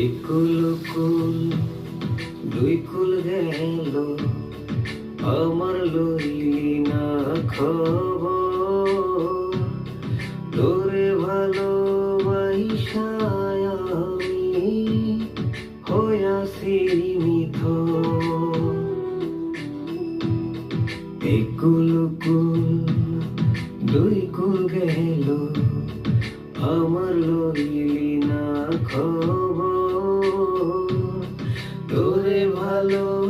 একুল কুল দুই কুল গেল, আমার লইলি না খবর। তোরে ভালোবাসা আমি হইয়াছি নিথর। একুল কুল দুই কুল গেল, আমার লইলি না খবর। তোরে ভালো